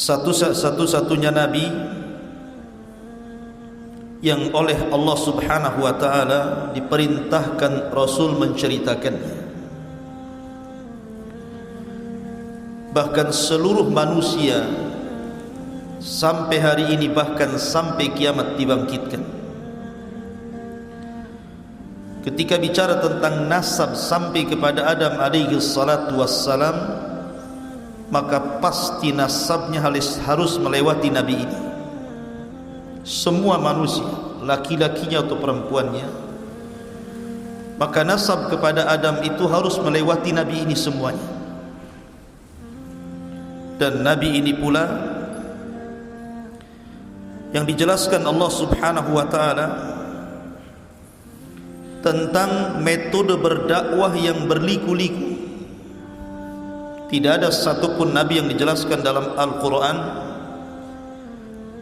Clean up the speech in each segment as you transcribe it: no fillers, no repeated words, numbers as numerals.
satu-satunya nabi yang oleh Allah Subhanahu wa taala diperintahkan Rasul menceritakannya. Bahkan seluruh manusia sampai hari ini, bahkan sampai kiamat dibangkitkan, ketika bicara tentang nasab sampai kepada Adam alaihi salatu wassalam, maka pasti nasabnya harus melewati nabi ini. Semua manusia, laki-lakinya atau perempuannya, maka nasab kepada Adam itu harus melewati nabi ini semuanya. Dan nabi ini pula yang dijelaskan Allah Subhanahu wa taala tentang metode berdakwah yang berliku-liku. Tidak ada satupun nabi yang dijelaskan dalam Al-Quran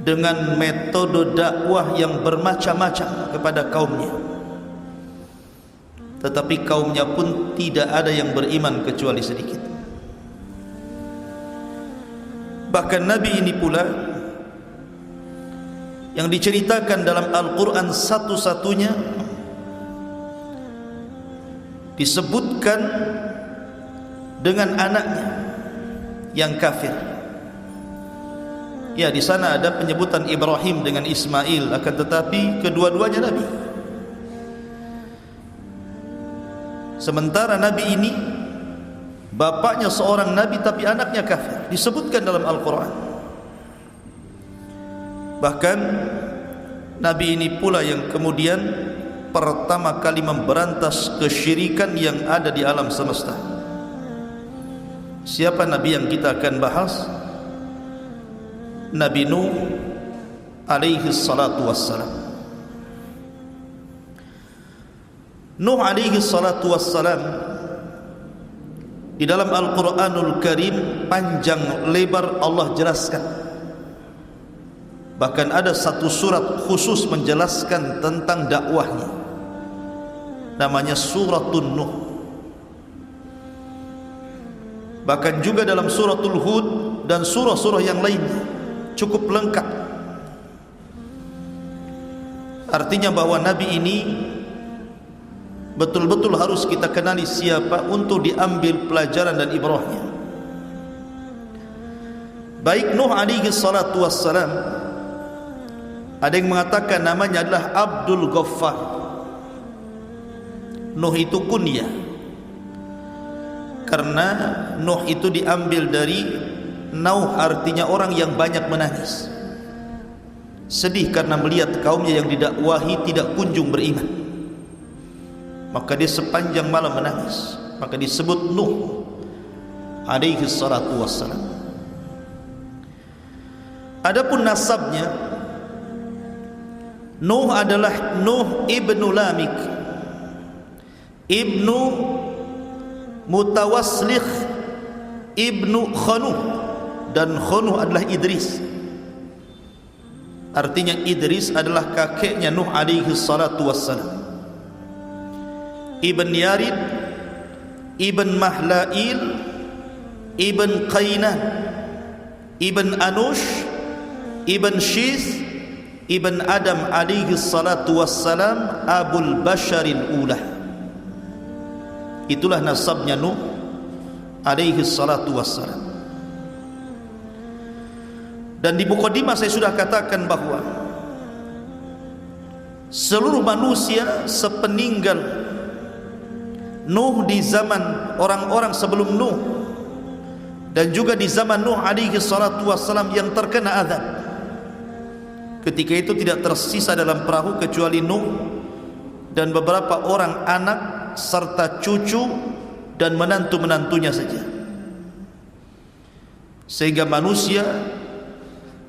dengan metode dakwah yang bermacam-macam kepada kaumnya, tetapi kaumnya pun tidak ada yang beriman kecuali sedikit. Bahkan nabi ini pula yang diceritakan dalam Al-Quran satu-satunya disebutkan dengan anaknya yang kafir. Ya, di sana ada penyebutan Ibrahim dengan Ismail, akan tetapi kedua-duanya nabi. Sementara nabi ini bapaknya seorang nabi tapi anaknya kafir, disebutkan dalam Al-Quran. Bahkan nabi ini pula yang kemudian pertama kali memberantas kesyirikan yang ada di alam semesta. Siapa nabi yang kita akan bahas? Nabi Nuh alaihi salatu wassalam. Nuh alaihi salatu wassalam di dalam Al-Quranul Karim panjang lebar Allah jelaskan. Bahkan ada satu surat khusus menjelaskan tentang dakwahnya, namanya Suratun Nuh. Bahkan juga dalam Suratul Hud dan surah-surah yang lainnya cukup lengkap. Artinya bahwa nabi ini betul-betul harus kita kenali siapa untuk diambil pelajaran dan ibrahnya. Baik Nuh alaihi salatu wassalam, ada yang mengatakan namanya adalah Abdul Ghaffar. Nuh itu kunyah, karena Nuh itu diambil dari Nauh, artinya orang yang banyak menangis, sedih karena melihat kaumnya yang didakwahi tidak kunjung beriman. Maka dia sepanjang malam menangis, maka disebut Nuh alaihi salatu wassalam. Adapun nasabnya, Nuh adalah Nuh ibnu Lamik, ibnu Mutawaslikh, ibnu Khanuh, dan Khanuh adalah Idris. Artinya Idris adalah kakeknya Nuh alaihi salatu wassalam. Ibn Yarid, Ibn Mahlail, Ibn Qainan, Ibn Anush, Ibn Shith, Ibn Adam alaihi salatu wassalam, Abul Basharil Ulah. Itulah nasabnya Nuh alaihi salatu wassalam. Dan di mukadimah saya sudah katakan bahwa seluruh manusia sepeninggal Nuh, di zaman orang-orang sebelum Nuh dan juga di zaman Nuh alaihi salatu wassalam yang terkena azab, ketika itu tidak tersisa dalam perahu kecuali Nuh dan beberapa orang anak serta cucu dan menantu-menantunya saja. Sehingga manusia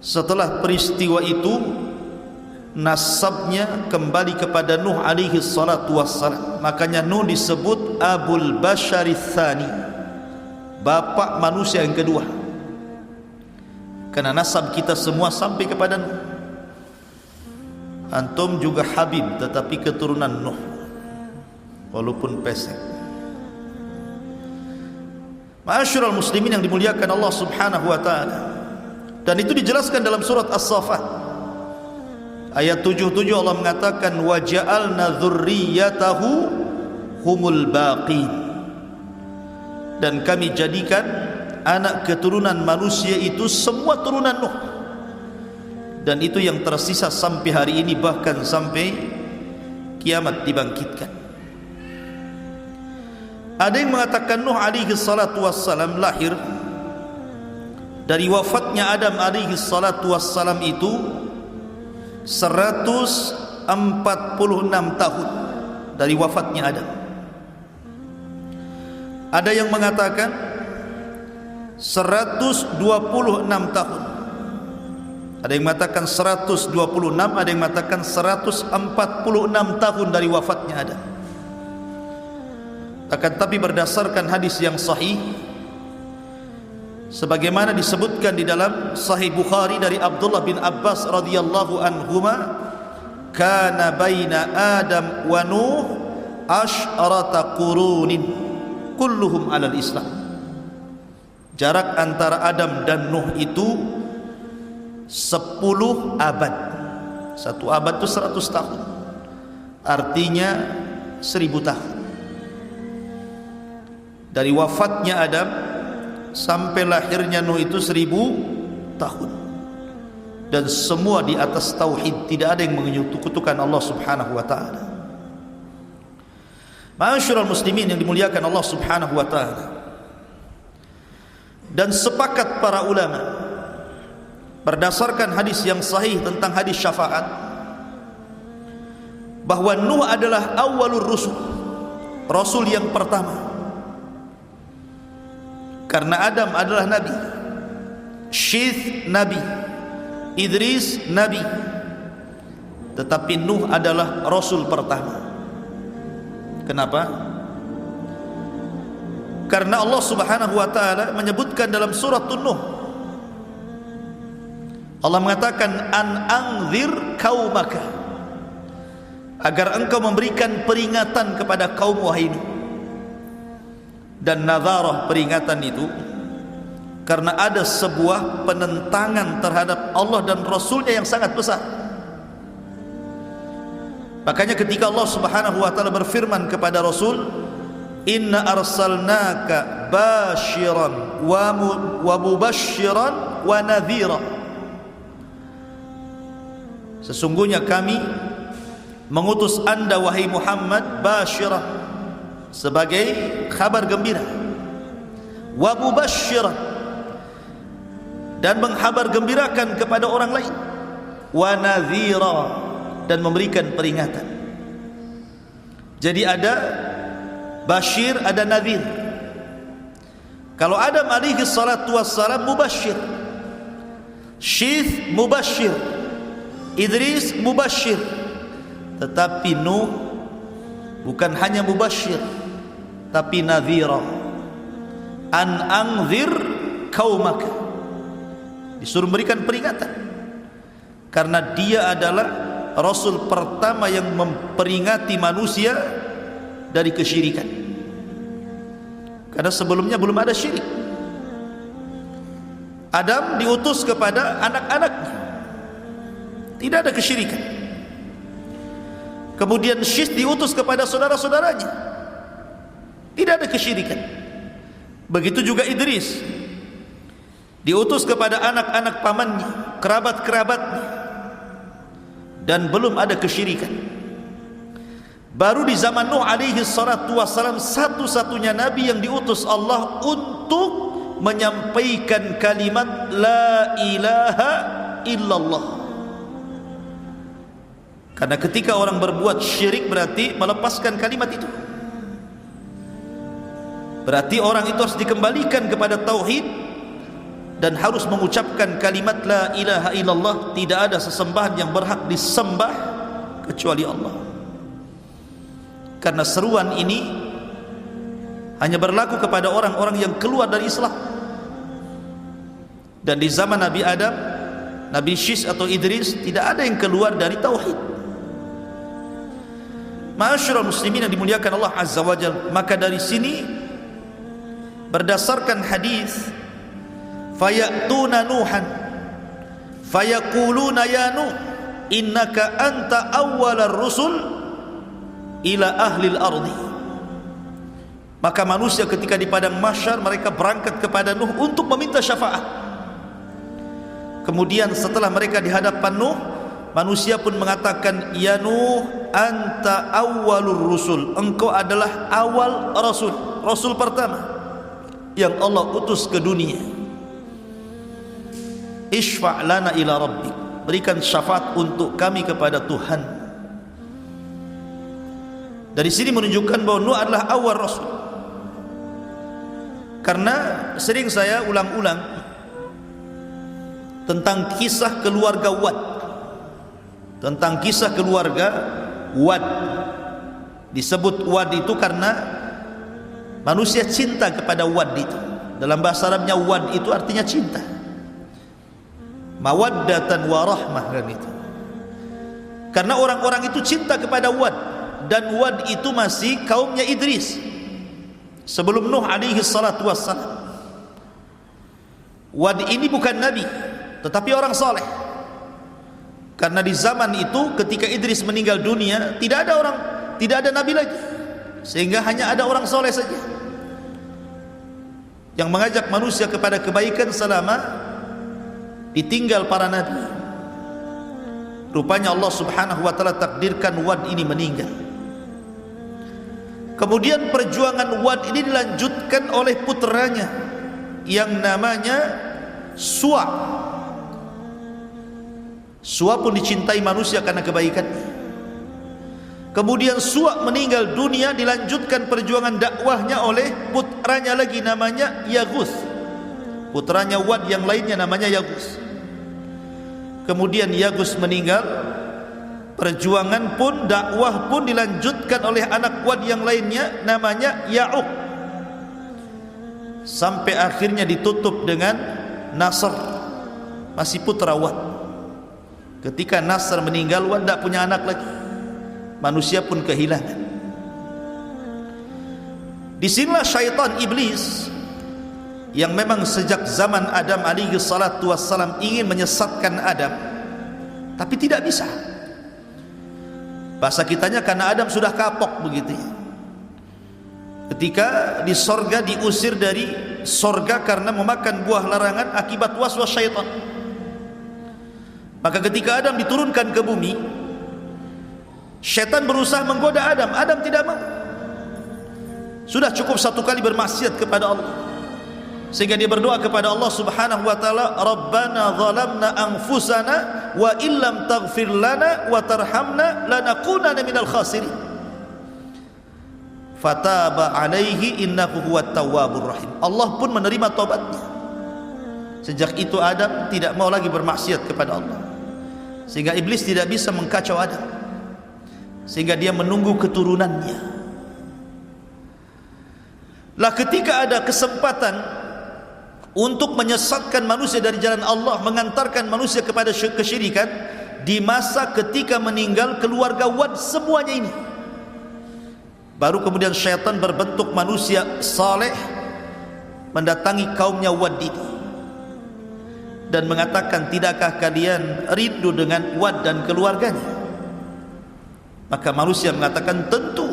setelah peristiwa itu nasabnya kembali kepada Nuh alaihi salatu wassalam. Makanya Nuh disebut Abul Bashari Tsani, bapak manusia yang kedua, karena nasab kita semua sampai kepada Nuh. Antum juga Habib, tetapi keturunan Nuh, walaupun pesek. Ma'asyiral muslimin yang dimuliakan Allah Subhanahu wa taala, Dan itu dijelaskan dalam surat As-Saffat ayat 77. Allah mengatakan wa ja'alna dzurriyyatahu humul baqin, dan kami jadikan anak keturunan manusia itu semua turunan Nuh, dan itu yang tersisa sampai hari ini, bahkan sampai kiamat dibangkitkan. Ada yang mengatakan Nuh alaihi salatu wassalam lahir dari wafatnya Adam alaihi salatu wassalam itu 146 tahun dari wafatnya Adam. Ada yang mengatakan 126 tahun. Ada yang mengatakan 126, ada yang mengatakan 146 tahun dari wafatnya Adam. Akan tapi berdasarkan hadis yang sahih, sebagaimana disebutkan di dalam Sahih Bukhari dari Abdullah bin Abbas radhiyallahu anhuma, kana baina Adam wa Nuh asyrata qurunin kulluhum alal Islam. Jarak antara Adam dan Nuh itu 10 abad. Satu abad itu 100 tahun, artinya 1000 tahun. Dari wafatnya Adam sampai lahirnya Nuh itu 1000 tahun, dan semua di atas tauhid, tidak ada yang menyekutukan Allah subhanahu wa ta'ala. Ma'asyiral muslimin yang dimuliakan Allah subhanahu wa ta'ala, dan sepakat para ulama berdasarkan hadis yang sahih tentang hadis syafaat bahwa Nuh adalah awwalur rusul, rasul yang pertama. Karena Adam adalah nabi, Syith nabi, Idris nabi, tetapi Nuh adalah rasul pertama. Kenapa? Karena Allah subhanahu wa ta'ala menyebutkan dalam surat Nuh, Allah mengatakan an anzir kaumaka, agar engkau memberikan peringatan kepada kaum wahai Nuh. Dan nadharah, peringatan itu karena ada sebuah penentangan terhadap Allah dan Rasulnya yang sangat besar. Makanya ketika Allah subhanahu wa ta'ala berfirman kepada Rasul, inna arsalnaka basyiran wa mubasyiran wa nadhira, sesungguhnya kami mengutus anda wahai Muhammad basyiran, sebagai kabar gembira, wa mubasyiran, dan menghabar gembirakan kepada orang lain, wa nadhira, dan memberikan peringatan. Jadi ada basyir, ada nadhir. Kalau Adam alaihi salatu wassalam mubasyir, Syith mubasyir, Idris mubasyir, tetapi Nuh bukan hanya mubasyir tapi nadhira. An anzir kaumaka, disuruh memberikan peringatan, karena dia adalah rasul pertama yang memperingati manusia dari kesyirikan. Karena sebelumnya belum ada syirik. Adam diutus kepada anak-anaknya, tidak ada kesyirikan. Kemudian Syith diutus kepada saudara-saudaranya, tidak ada kesyirikan. Begitu juga Idris diutus kepada anak-anak pamannya, kerabat-kerabatnya, dan belum ada kesyirikan. Baru di zaman Nuh alaihi salatu wassalam, satu-satunya nabi yang diutus Allah untuk menyampaikan kalimat la ilaha illallah. Karena ketika orang berbuat syirik berarti melepaskan kalimat itu. Berarti orang itu harus dikembalikan kepada tauhid dan harus mengucapkan kalimat la ilaha illallah, tidak ada sesembahan yang berhak disembah kecuali Allah. Karena seruan ini hanya berlaku kepada orang-orang yang keluar dari Islam. Dan di zaman Nabi Adam, Nabi Syith atau Idris, tidak ada yang keluar dari tauhid. Ma'asyiral muslimin yang dimuliakan Allah azza wa jalla, maka dari sini berdasarkan hadis fayatuna Nuhan, fayaquluna ya Nuh innaka anta awwalar rusul ila ahlil ardi. Maka manusia ketika di padang mahsyar mereka berangkat kepada Nuh untuk meminta syafaat. Kemudian setelah mereka di hadapan Nuh, manusia pun mengatakan, ya Nuh anta awwalur rusul, engkau adalah awal rasul, rasul pertama yang Allah utus ke dunia. Ishfa' lana ila rabbik, berikan syafaat untuk kami kepada Tuhan. Dari sini menunjukkan bahwa Nuh adalah awal rasul. Karena sering saya ulang-ulang tentang kisah keluarga Wad, tentang kisah keluarga Wad. Disebut Wad itu karena manusia cinta kepada Wad itu. Dalam bahasa Arabnya Wad itu artinya cinta, mawaddatan wa rahmah kan itu. Karena orang-orang itu cinta kepada Wad, dan Wad itu masih kaumnya Idris sebelum Nuh alaihi salatu wassalam. Wad ini bukan nabi tetapi orang saleh. Karena di zaman itu ketika Idris meninggal dunia tidak ada nabi lagi, sehingga hanya ada orang soleh saja yang mengajak manusia kepada kebaikan selama ditinggal para nabi. Rupanya Allah subhanahu wa ta'ala takdirkan Wad ini meninggal. Kemudian perjuangan Wad ini dilanjutkan oleh putranya yang namanya Suwa. Suwa pun dicintai manusia karena kebaikannya. Kemudian Suwa meninggal dunia, dilanjutkan perjuangan dakwahnya oleh putranya lagi namanya Yaghus. Putranya Wad yang lainnya namanya Yaghus. Kemudian Yaghus meninggal, perjuangan pun dakwah pun dilanjutkan oleh anak Wad yang lainnya namanya Ya'uq, sampai akhirnya ditutup dengan Nasr, masih putra Wad. Ketika Nasr meninggal, Wad tidak punya anak lagi, manusia pun kehilangan. Disinilah syaitan iblis yang memang sejak zaman Adam alaihi salatu wassalam ingin menyesatkan Adam, tapi tidak bisa. Bahasa kitanya karena Adam sudah kapok begitu ya. Ketika di sorga diusir dari sorga karena memakan buah larangan akibat waswas syaitan. Maka ketika Adam diturunkan ke bumi, syaitan berusaha menggoda Adam. Adam tidak mau. Sudah cukup satu kali bermaksiat kepada Allah, sehingga dia berdoa kepada Allah subhanahu wa ta'ala, Rabbana zalamna anfusana wa illam taghfir lana wa tarhamna lanakunanna minal khasirin. Fataba alaihi innahu huwat tawwabur rahim. Allah pun menerima taubatnya. Sejak itu Adam tidak mau lagi bermaksiat kepada Allah, sehingga iblis tidak bisa mengkacau Adam, sehingga dia menunggu keturunannya. Lah ketika ada kesempatan untuk menyesatkan manusia dari jalan Allah, mengantarkan manusia kepada kesyirikan, di masa ketika meninggal keluarga Wad semuanya ini, baru kemudian syaitan berbentuk manusia saleh mendatangi kaumnya Wad ini dan mengatakan, tidakkah kalian rindu dengan Wad dan keluarganya? Maka manusia mengatakan tentu.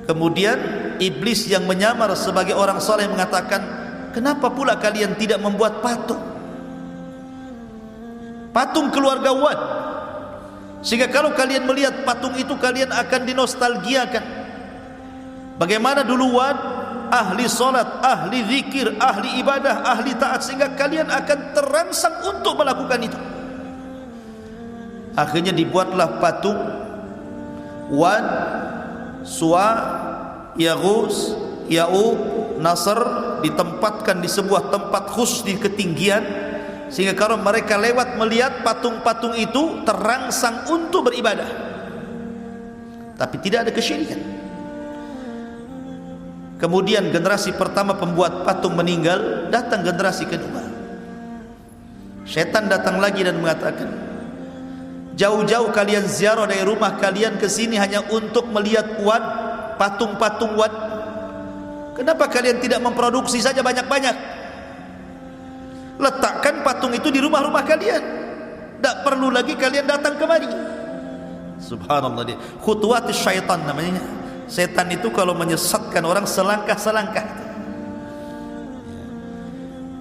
Kemudian iblis yang menyamar sebagai orang saleh mengatakan, kenapa pula kalian tidak membuat patung? Patung keluarga Wad, sehingga kalau kalian melihat patung itu kalian akan dinostalgiakan. Bagaimana dulu Wad ahli salat, ahli zikir, ahli ibadah, ahli taat, sehingga kalian akan terangsang untuk melakukan itu. Akhirnya dibuatlah patung Wad, Suwa, Yaghus, Ya'uq, Nasr, ditempatkan di sebuah tempat khusus di ketinggian, sehingga kalau mereka lewat melihat patung-patung itu terangsang untuk beribadah, tapi tidak ada kesyirikan. Kemudian generasi pertama pembuat patung meninggal, datang generasi kedua. Syaitan datang lagi dan mengatakan, jauh-jauh kalian ziarah dari rumah kalian ke sini hanya untuk melihat Wad, patung-patung Wad. Kenapa kalian tidak memproduksi saja banyak-banyak? Letakkan patung itu di rumah-rumah kalian, tak perlu lagi kalian datang kemari. Subhanallah, dia khutuwat syaitan namanya. Setan itu kalau menyesatkan orang selangkah-selangkah,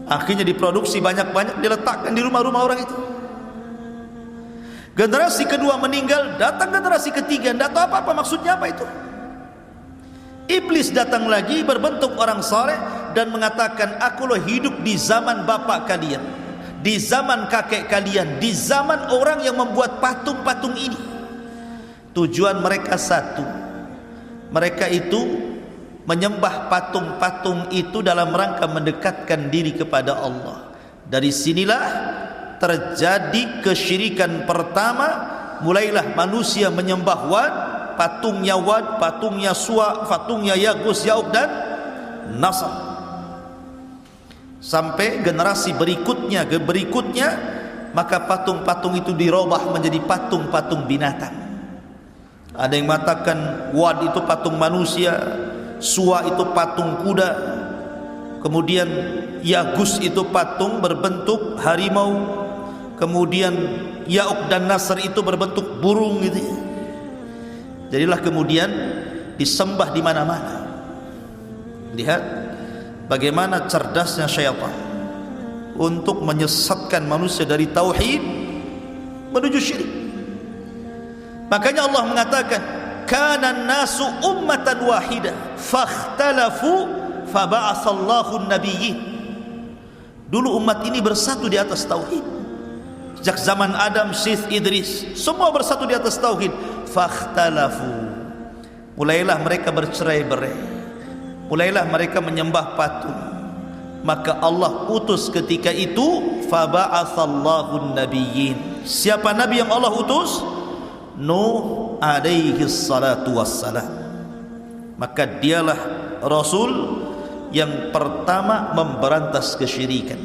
akhirnya diproduksi banyak-banyak, diletakkan di rumah-rumah orang itu. Generasi kedua meninggal, datang generasi ketiga, tidak tahu apa-apa maksudnya apa itu. Iblis datang lagi berbentuk orang saleh dan mengatakan, aku loh hidup di zaman bapak kalian, di zaman kakek kalian, di zaman orang yang membuat patung-patung ini. Tujuan mereka satu, mereka itu menyembah patung-patung itu dalam rangka mendekatkan diri kepada Allah. Dari sinilah terjadi kesyirikan pertama. Mulailah manusia menyembah Wad, patungnya Wad, patungnya Suwa, patungnya Yagus, Yauk dan Nasr. Sampai generasi berikutnya, maka patung-patung itu dirubah menjadi patung-patung binatang. Ada yang mengatakan Wad itu patung manusia, Suwa itu patung kuda, kemudian Yagus itu patung berbentuk harimau, kemudian Yauk dan Nasr itu berbentuk burung gitu ya. Jadilah kemudian disembah di mana-mana. Lihat bagaimana cerdasnya syaitan untuk menyesatkan manusia dari tauhid menuju syirik. Makanya Allah mengatakan, kana an-nasu ummatan wahidah fakhtalafu faba'atsallahu an-nabiyyin. Dulu umat ini bersatu di atas tauhid. Sejak zaman Adam, Syith, Idris, semua bersatu di atas tauhid. Fakhtalafu, mulailah mereka bercerai-berai, mulailah mereka menyembah patung. Maka Allah utus ketika itu faba'atsallahu an-nabiyyin. Siapa nabi yang Allah utus? Nuh alaihi salatu wassalam. Maka dialah Rasul yang pertama memberantas kesyirikan.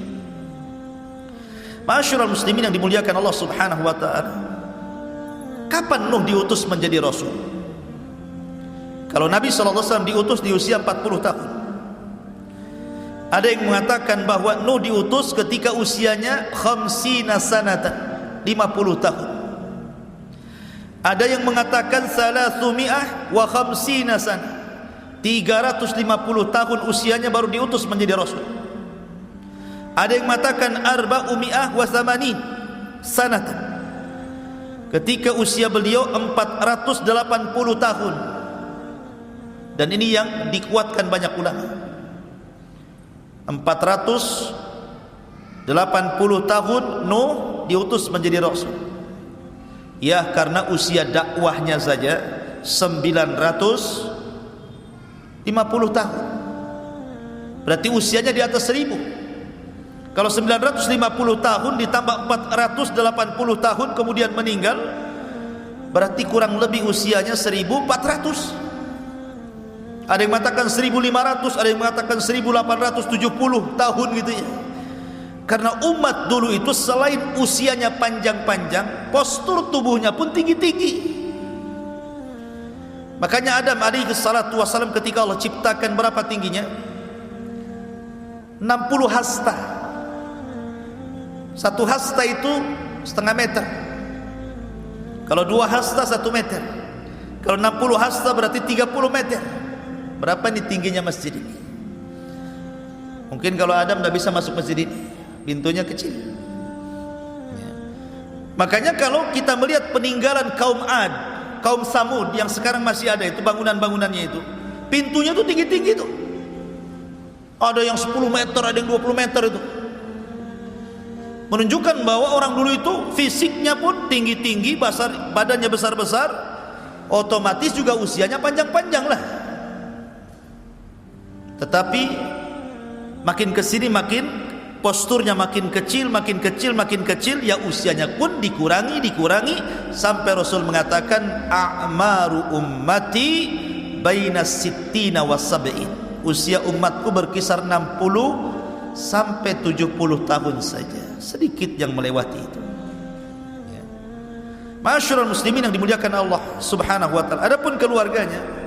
Ma'asyiral muslimin yang dimuliakan Allah subhanahu wa ta'ala, kapan Nuh diutus menjadi Rasul? Kalau Nabi SAW diutus di usia 40 tahun. Ada yang mengatakan bahwa Nuh diutus ketika usianya 50 sanatan, 50 tahun. Ada yang mengatakan 350 sana, 350 tahun usianya baru diutus menjadi Rasul. Ada yang mengatakan 480 sanatan, ketika usia beliau 480 tahun. Dan ini yang dikuatkan banyak ulama. 480 tahun Nuh diutus menjadi Rasul. Ya, karena usia dakwahnya saja 950 tahun. Berarti usianya di atas 1000. Kalau 950 tahun ditambah 480 tahun kemudian meninggal, berarti kurang lebih usianya 1400. Ada yang mengatakan 1500, ada yang mengatakan 1870 tahun gitu ya. Karena umat dulu itu selain usianya panjang-panjang, postur tubuhnya pun tinggi-tinggi. Makanya Adam alaihi salatu wassalam ketika Allah ciptakan, berapa tingginya? 60 hasta. Satu hasta itu setengah meter. Kalau 2 hasta 1 meter. Kalau 60 hasta berarti 30 meter. Berapa nih tingginya masjid ini? Mungkin kalau Adam tidak bisa masuk masjid ini, pintunya kecil ya. Makanya kalau kita melihat peninggalan kaum Ad, kaum Samud yang sekarang masih ada itu, bangunan-bangunannya itu, pintunya itu tinggi-tinggi itu. Ada yang 10 meter, ada yang 20 meter itu. Menunjukkan bahwa orang dulu itu fisiknya pun tinggi-tinggi, badannya besar-besar, otomatis juga usianya panjang-panjang lah. Tetapi makin kesini makin posturnya makin kecil, makin kecil, makin kecil, ya usianya pun dikurangi sampai Rasul mengatakan a'maru ummati baina sittina wa sab'in. Usia umatku berkisar 60 sampai 70 tahun saja, sedikit yang melewati itu ya. Ma'asyiral muslimin yang dimuliakan Allah subhanahu wa ta'ala. Adapun keluarganya,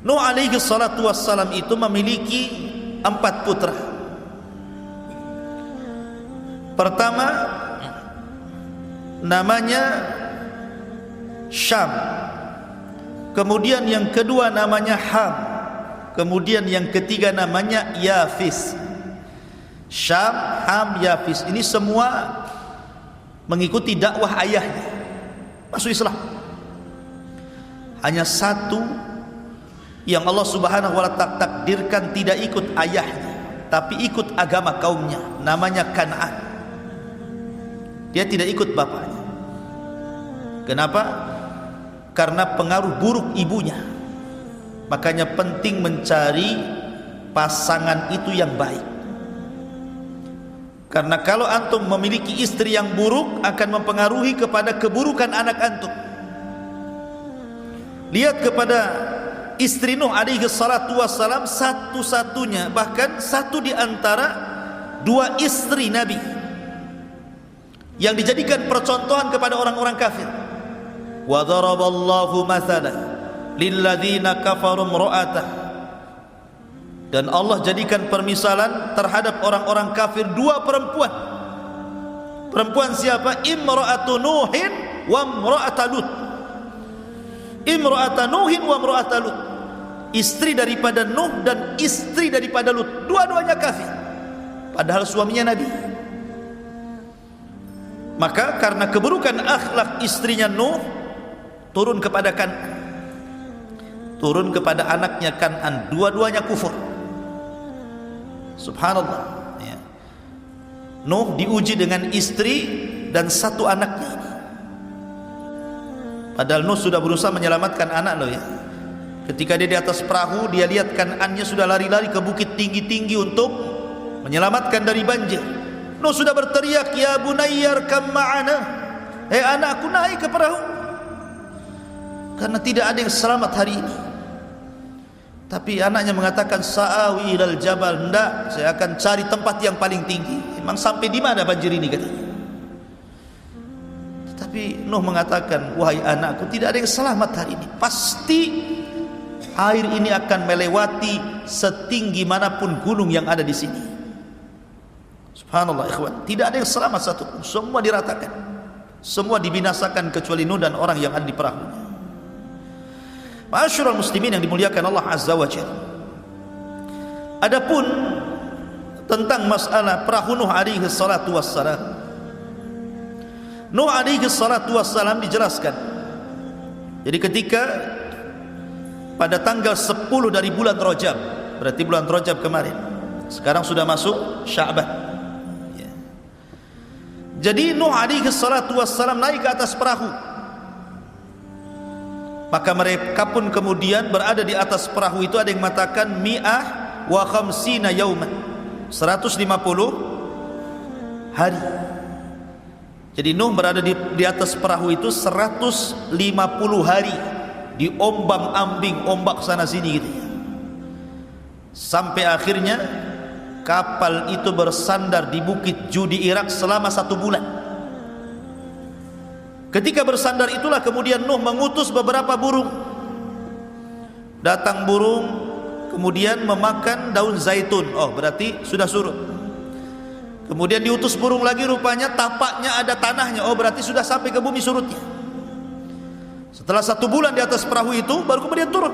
Nuh alaihi salatu wassalam itu memiliki 4 putra. Pertama namanya Syam, kemudian yang kedua namanya Ham, kemudian yang ketiga namanya Yafis. Syam, Ham, Yafis ini semua mengikuti dakwah ayahnya, masuk Islam. Hanya satu yang Allah Subhanahu wa ta'ala takdirkan tidak ikut ayahnya, tapi ikut agama kaumnya, namanya Kan'an. Dia tidak ikut bapaknya. Kenapa? Karena pengaruh buruk ibunya. Makanya penting mencari pasangan itu yang baik. Karena kalau antum memiliki istri yang buruk akan mempengaruhi kepada keburukan anak antum. Lihat kepada istri Nuh alaihi salatu wassalam, satu-satunya, bahkan satu di antara dua istri Nabi yang dijadikan percontohan kepada orang-orang kafir. Wa daraballahu mathalan lilladzina kafaru imra'atah. Dan Allah jadikan permisalan terhadap orang-orang kafir dua perempuan. Perempuan siapa? Imra'atu Nuhin wa imra'atu Lut. Imra'atu Nuhin wa imra'atu Lut. Istri daripada Nuh dan istri daripada Lut. Dua-duanya kafir, padahal suaminya Nabi. Maka karena keburukan akhlak istrinya Nuh, turun kepada Kan'an, turun kepada anaknya Kan'an, dua-duanya kufur. Subhanallah ya. Nuh diuji dengan istri dan satu anaknya ini. Padahal Nuh sudah berusaha menyelamatkan anak loh ya. Ketika dia di atas perahu, dia lihat Kan'annya sudah lari-lari ke bukit tinggi-tinggi untuk menyelamatkan dari banjir. Nuh sudah berteriak, ya bunayyar kam ma'ana, hei anakku naik ke perahu, karena tidak ada yang selamat hari ini. Tapi anaknya mengatakan, sa'awi ilal jabal, hendak saya akan cari tempat yang paling tinggi. Memang sampai di mana banjir ini katanya. Tetapi Nuh mengatakan, wahai anakku, tidak ada yang selamat hari ini. Pasti air ini akan melewati setinggi manapun gunung yang ada di sini. Subhanallah ikhwan, tidak ada yang selamat satu pun, semua diratakan, semua dibinasakan kecuali Nuh dan orang yang ada di perahunya. Ma'asyiral muslimin yang dimuliakan Allah Azza wa Jalla. Adapun tentang masalah perahu Nuh alaihi salatu wassalam, Nuh alaihi salatu wassalam dijelaskan. Jadi ketika pada tanggal 10 dari bulan Rajab, berarti bulan Rajab kemarin, sekarang sudah masuk Sya'ban ya. Jadi Nuh alaihi salatu wassalam naik ke atas perahu. Maka mereka pun kemudian berada di atas perahu itu. Ada yang mengatakan mi'ah wa khamsina yauman, 150 hari. Jadi Nuh berada di atas perahu itu 150 hari, diombang-ambing ombak sana sini gitu ya. Sampai akhirnya kapal itu bersandar di Bukit Judi Irak selama 1 bulan. Ketika bersandar itulah kemudian Nuh mengutus beberapa burung. Datang burung kemudian memakan daun zaitun. Oh, berarti sudah surut. Kemudian diutus burung lagi, rupanya tapaknya ada tanahnya. Oh, berarti sudah sampai ke bumi surutnya. Setelah 1 bulan di atas perahu itu baru kemudian turun.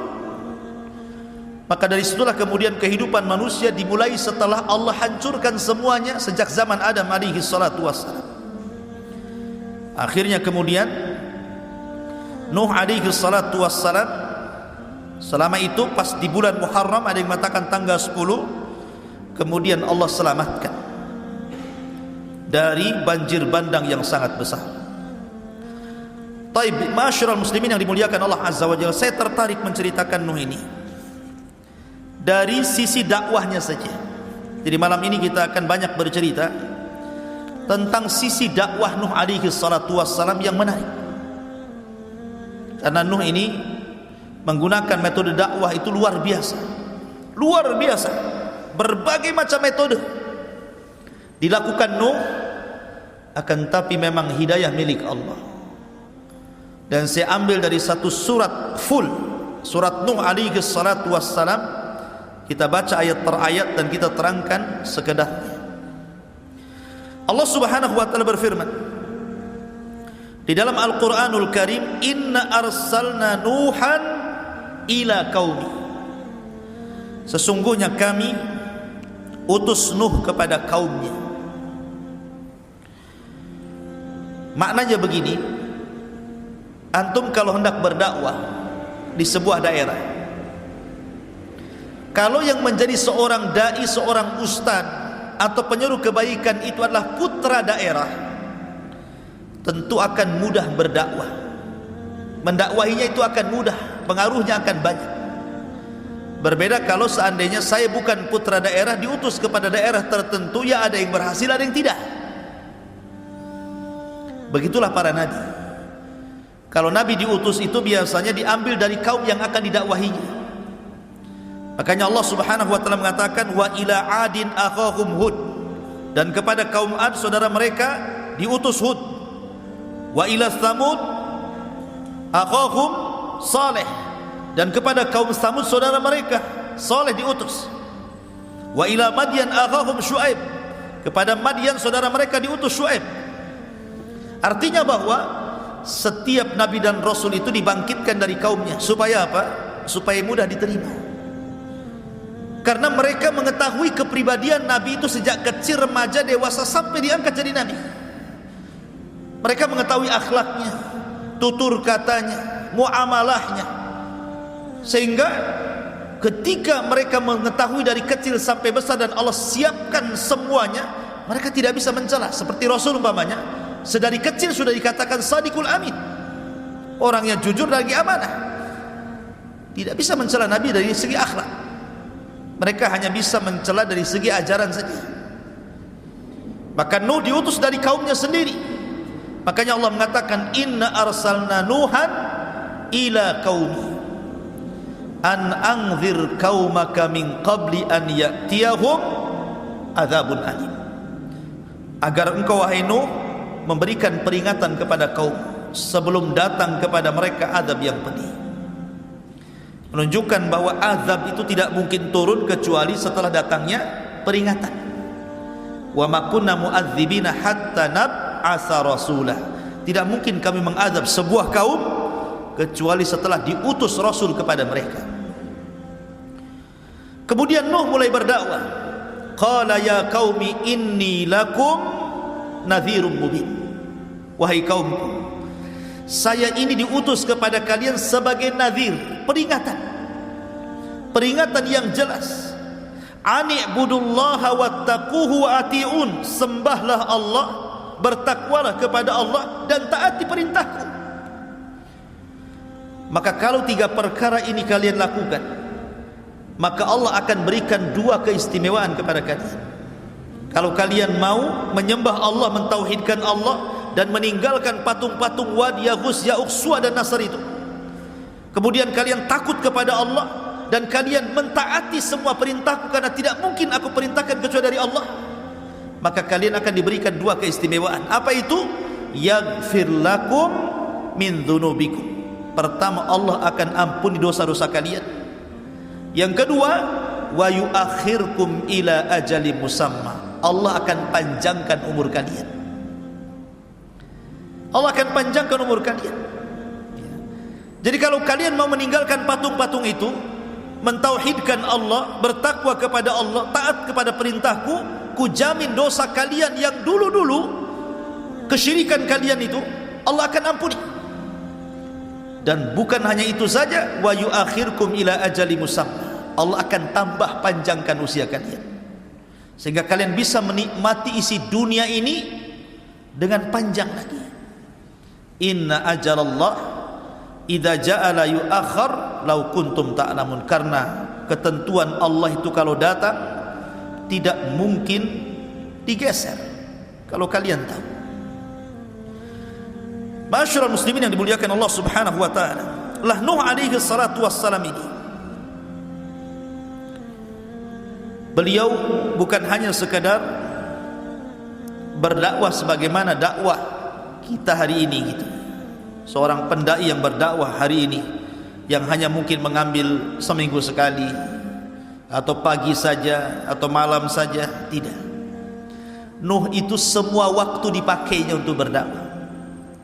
Maka dari situlah kemudian kehidupan manusia dimulai setelah Allah hancurkan semuanya sejak zaman Adam alaihi salatu wassalam. Akhirnya kemudian Nuh alaihi salatu wassalam, selama itu pas di bulan Muharram, ada yang mengatakan tanggal 10, kemudian Allah selamatkan dari banjir bandang yang sangat besar. Taib, ma'asyiral muslimin yang dimuliakan Allah Azza wa Jalla, saya tertarik menceritakan Nuh ini dari sisi dakwahnya saja. Jadi malam ini kita akan banyak bercerita tentang sisi dakwah Nuh alaihi salatu wassalam yang menarik. Karena Nuh ini menggunakan metode dakwah itu luar biasa. Luar biasa. Berbagai macam metode dilakukan Nuh, akan tapi memang hidayah milik Allah. Dan saya ambil dari satu surat full, surat Nuh alaihi salatu wassalam. Kita baca ayat per ayat dan kita terangkan sekedarnya. Allah Subhanahu wa taala berfirman di dalam Al-Qur'anul Karim, inna arsalna Nuhan ila qaumi, sesungguhnya kami utus Nuh kepada kaumnya. Maknanya begini, antum kalau hendak berdakwah di sebuah daerah, kalau yang menjadi seorang dai, seorang ustaz atau penyuruh kebaikan itu adalah putra daerah, tentu akan mudah berdakwah. Mendakwahinya itu akan mudah, pengaruhnya akan banyak. Berbeda kalau seandainya saya bukan putra daerah, diutus kepada daerah tertentu, ya ada yang berhasil, ada yang tidak. Begitulah para nabi. Kalau nabi diutus itu biasanya diambil dari kaum yang akan didakwahinya. Makanya Allah Subhanahu wa taala mengatakan, wa ila adin akhahum Hud, dan kepada kaum Ad saudara mereka diutus Hud. Wa ila Tsamud akhahum Saleh, dan kepada kaum Tsamud saudara mereka Saleh diutus. Wa ila Madyan akhahum Syuaib, kepada Madyan saudara mereka diutus Syuaib. Artinya bahwa setiap nabi dan rasul itu dibangkitkan dari kaumnya. Supaya apa? Supaya mudah diterima. Karena mereka mengetahui kepribadian nabi itu sejak kecil, remaja, dewasa, sampai diangkat jadi nabi. Mereka mengetahui akhlaknya, tutur katanya, muamalahnya, sehingga ketika mereka mengetahui dari kecil sampai besar dan Allah siapkan semuanya, mereka tidak bisa mencela. Seperti Rasul umpamanya, sedari kecil sudah dikatakan Shadiqul Amin, orang yang jujur lagi amanah. Tidak bisa mencela Nabi dari segi akhlak, mereka hanya bisa mencela dari segi ajaran saja. Maka Nuh diutus dari kaumnya sendiri. Makanya Allah mengatakan, inna arsalna Nuhan ila qaumi an anzir qaumaka min qabli an ya'tiyahum adzabun alim, agar engkau wahai Nuh memberikan peringatan kepada kaum sebelum datang kepada mereka azab yang pedih. Menunjukkan bahwa azab itu tidak mungkin turun kecuali setelah datangnya peringatan. Wa ma kunna mu'adzibina hatta nab'atsa rasulah, tidak mungkin kami mengazab sebuah kaum kecuali setelah diutus rasul kepada mereka. Kemudian Nuh mulai berdakwah. Qala ya qaumi inni lakum nadhirum mubin, wahai kaumku, saya ini diutus kepada kalian sebagai nadhir, peringatan yang jelas. Ani'budullaha wattaquhu wa ati'un, sembahlah Allah, bertakwalah kepada Allah, dan taati perintahku. Maka kalau 3 perkara ini kalian lakukan, maka Allah akan berikan 2 keistimewaan kepada kalian. Kalau kalian mau menyembah Allah, mentauhidkan Allah, dan meninggalkan patung-patung Wad, Yaghus, Ya'uq, Suwa, dan Nasr itu, kemudian kalian takut kepada Allah dan kalian mentaati semua perintahku, karena tidak mungkin aku perintahkan kecuali dari Allah, maka kalian akan diberikan 2 keistimewaan. Apa itu? Yaghfir lakum min dzunubikum. Pertama, Allah akan ampuni dosa-dosa kalian. Yang kedua, wa yuakhirkum ila ajali musamma, Allah akan panjangkan umur kalian. Allah akan panjangkan umur kalian. Jadi kalau kalian mau meninggalkan patung-patung itu, mentauhidkan Allah, bertakwa kepada Allah, taat kepada perintahku, kujamin dosa kalian yang dulu-dulu, kesyirikan kalian itu, Allah akan ampuni. Dan bukan hanya itu saja, wa yuakhirkum ila ajali musamma, Allah akan tambah panjangkan usia kalian, sehingga kalian bisa menikmati isi dunia ini dengan panjang lagi. Inna ajalallah idza ja'ala yu'akhkhar law kuntum ta'lamun, karena ketentuan Allah itu kalau datang tidak mungkin digeser, kalau kalian tahu. Ma'asyiral muslimin yang dimuliakan Allah Subhanahu wa taala, lah Nuh alaihi salatu wassalam ini, beliau bukan hanya sekadar berdakwah sebagaimana dakwah kita hari ini gitu. Seorang pendai yang berdakwah hari ini, yang hanya mungkin mengambil seminggu sekali, atau pagi saja, atau malam saja, tidak. Nuh itu semua waktu dipakainya untuk berdakwah,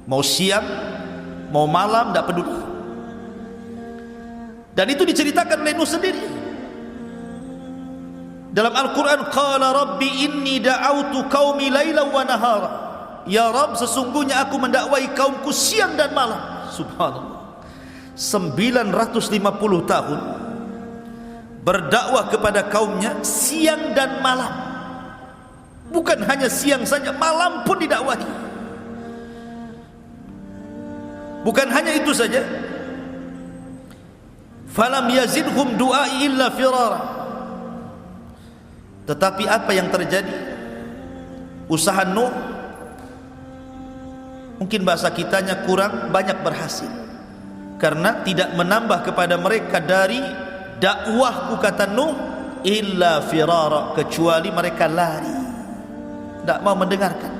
mau siang mau malam tidak peduli. Dan itu diceritakan oleh Nuh sendiri dalam Al-Quran. Qala rabbi inni da'autu qaumi lailan wa nahara. Ya Rabb, sesungguhnya aku mendakwai kaumku siang dan malam. Subhanallah, 950 tahun berdakwah kepada kaumnya siang dan malam. Bukan hanya siang saja, malam pun didakwahi. Bukan hanya itu saja, falam yazidhum du'ai illa firara. Tetapi apa yang terjadi? Usaha Nuh, mungkin bahasa kitanya kurang banyak berhasil, karena tidak menambah kepada mereka dari dakwahku, kata Nuh, illa firara, kecuali mereka lari, tidak mau mendengarkan.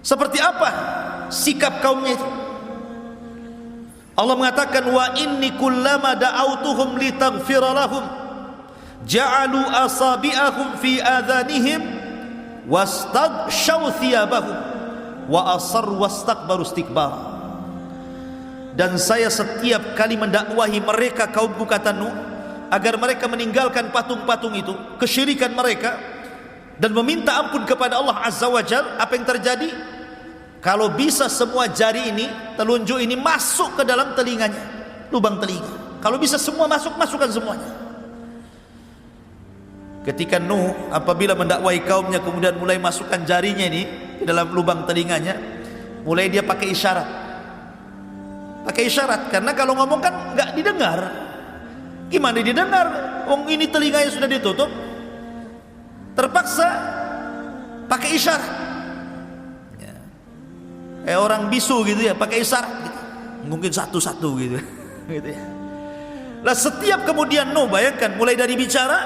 Seperti apa sikap kaumnya itu? Allah mengatakan, wa inni kullama da'autuhum litaghfira lahum ja'alu asabi'ahum fi adhanihim wastaghshaw thiyabahum wa asarru wastakbaru istikbar. Dan saya setiap kali mendakwahi mereka kaumku, kata Nuh, agar mereka meninggalkan patung-patung itu, kesyirikan mereka, dan meminta ampun kepada Allah Azza wa Jalla. Apa yang terjadi? Kalau bisa semua jari ini, telunjuk ini masuk ke dalam telinganya, lubang telinga. Kalau bisa semua masuk, masukkan semuanya. Ketika Nuh apabila mendakwai kaumnya kemudian mulai masukkan jarinya ini di dalam lubang telinganya, mulai dia pakai isyarat. Pakai isyarat, karena kalau ngomong kan nggak didengar. Gimana didengar? Wong ini telinganya sudah ditutup. Terpaksa pakai isyarat. Orang bisu gitu ya, pakai isyarat gitu. Mungkin satu-satu gitu. Gitu ya. Lah setiap kemudian Nuh, bayangkan, mulai dari bicara,